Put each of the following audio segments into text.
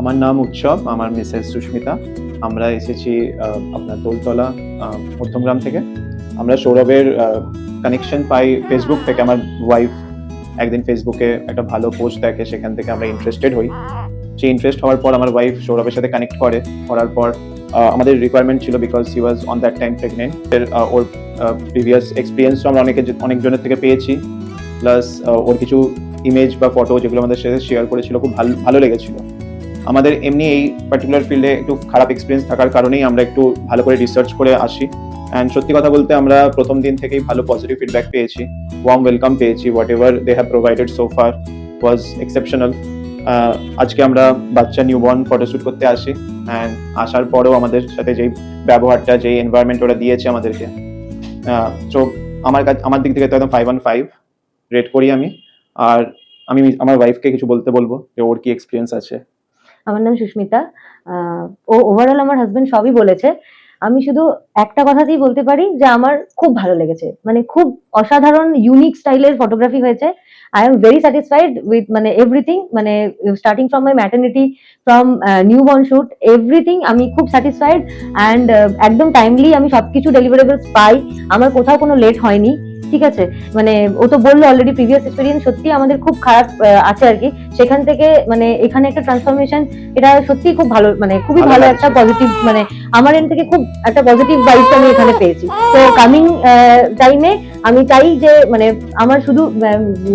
আমার নাম উৎসব, আমার মিসেস সুস্মিতা। আমরা এসেছি আপনার দোলতলা মধ্যমগ্রাম থেকে। আমরা সৌরভের কানেকশন পাই ফেসবুক থেকে। আমার ওয়াইফ একদিন ফেসবুকে একটা ভালো পোস্ট দেখে, সেখান থেকে আমরা ইন্টারেস্টেড হই। সেই ইন্টারেস্ট হওয়ার পর আমার ওয়াইফ সৌরভের সাথে কানেক্ট করার পর আমাদের রিকোয়ারমেন্ট ছিল, because he was on that time pregnant. ওর প্রিভিয়াস এক্সপিরিয়েন্সও আমরা অনেকজনের থেকে পেয়েছি, প্লাস ওর কিছু ইমেজ বা ফটো যেগুলো আমাদের সাথে শেয়ার করেছিল, খুব ভালো লেগেছিল। আমাদের এমনি এই পার্টিকুলার ফিল্ডে একটু খারাপ এক্সপিরিয়েন্স থাকার কারণেই আমরা একটু ভালো করে রিসার্চ করে আসি। অ্যান্ড সত্যি কথা বলতে আমরা প্রথম দিন থেকেই ভালো পজিটিভ ফিডব্যাক পেয়েছি, ওয়ার্ম ওয়েলকাম পেয়েছি। Whatever they have provided so far was exceptional. আজকে আমরা বাচ্চা নিউবর্ন ফটোশ্যুট করতে আসি, অ্যান্ড আসার পরেও আমাদের সাথে যেই ব্যবহারটা, যেই এনভায়রনমেন্ট ওরা দিয়েছে আমাদেরকে, তো আমার দিক থেকে তো একদম 5/5 রেট করি আমি। আর আমি আমার ওয়াইফকে কিছু বলবো যে ওর কি এক্সপিরিয়েন্স আছে। আমার নাম সুস্মিতা। ও ওভারঅল আমার হাজবেন্ড সবই বলেছে। আমি শুধু একটা কথাতেই বলতে পারি যে আমার খুব ভালো লেগেছে, মানে খুব অসাধারণ ইউনিক স্টাইলের ফটোগ্রাফি হয়েছে। I am very satisfied with মানে এভরিথিং, মানে starting from my maternity, from newborn shoot, everything আমি খুব স্যাটিসফাইড। অ্যান্ড একদম টাইমলি আমি সবকিছু ডেলিভারেবলস পাই, আমার কোথাও কোনো লেট হয়নি। ঠিক আছে, মানে ও তো বললো অলরেডি প্রিভিয়াস এক্সপেরিয়েন্স সত্যি আমাদের খুব খারাপ আছে আর কি। সেখান থেকে মানে এখানে একটা ট্রান্সফরমেশন, এটা সত্যি খুব ভালো, মানে খুবই ভালো একটা পজিটিভ, মানে আমার এন্ড থেকে খুব একটা পজিটিভ ভাইবস আমি এখানে পেয়েছি। তো কামিং টাইমে আমি চাই যে মানে আমার শুধু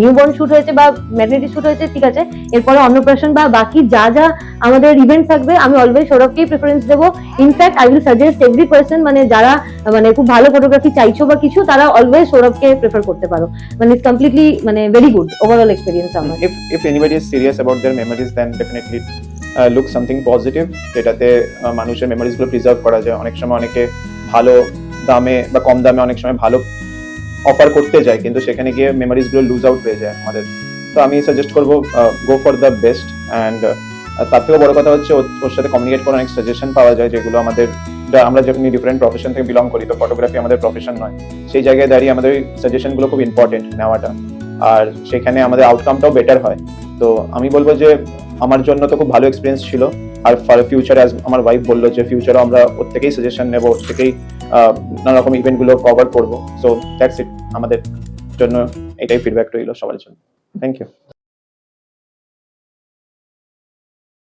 নিউবর্ন শুট হয়েছে বা ম্যাটারনিটি শুট হয়েছে, ঠিক আছে, এরপরে অন্নপ্রাশন বা বাকি যা যা আমাদের ইভেন্ট থাকবে, আমি অলওয়েজ সৌরভকেই প্রেফারেন্স দেবো। In fact I will suggest every person, মানে যারা মানে খুব ভালো ফটোগ্রাফি চাইছো বা কিছু, তারা অলওয়েজ সৌরভকে প্রেফার করতে পারো। মানে ইটস কমপ্লিটলি মানে ভেরি গুড ওভারঅল এক্সপেরিয়েন্স আমার। If anybody is serious about their memories, then definitely look something positive, যেটাতে মানুষের মেমোরিজ গুলো প্রিজার্ভ করা যায়। অনেক সময় অনেকে ভালো দামে বা কম দামে অনেক সময় ভালো অফার করতে যায়, কিন্তু সেখানে গিয়ে মেমোরিজ গুলো লুজ আউট হয়ে যায় আমাদের। তো আমি সাজেস্ট করবো go for the best. And তার থেকেও বড় কথা হচ্ছে ওর সাথে কমিউনিকেট করে অনেক সাজেশন পাওয়া যায়, যেগুলো আমরা যখন ডিফারেন্ট প্রফেশন থেকে বিলং করি, তো ফটোগ্রাফি আমাদের প্রফেশন নয়, সেই জায়গায় দাঁড়িয়ে আমাদের সাজেশন গুলো খুব ইম্পর্টেন্ট নেওয়াটা, আর সেখানে আমাদের আউটকামটাও বেটার হয়। তো আমি বলবো যে আমার জন্য তো খুব ভালো এক্সপিরিয়েন্স ছিল, আর ফর ফিউচার, অ্যাজ আমার ওয়াইফ বললো যে ফিউচারও আমরা ওর থেকেই সাজেশন নেবো, ওর থেকেই নানা রকম ইভেন্ট গুলো কভার করবো। সো দ্যাটস ইট, আমাদের জন্য এটাই ফিডব্যাক রইল সবার জন্য। Thank you.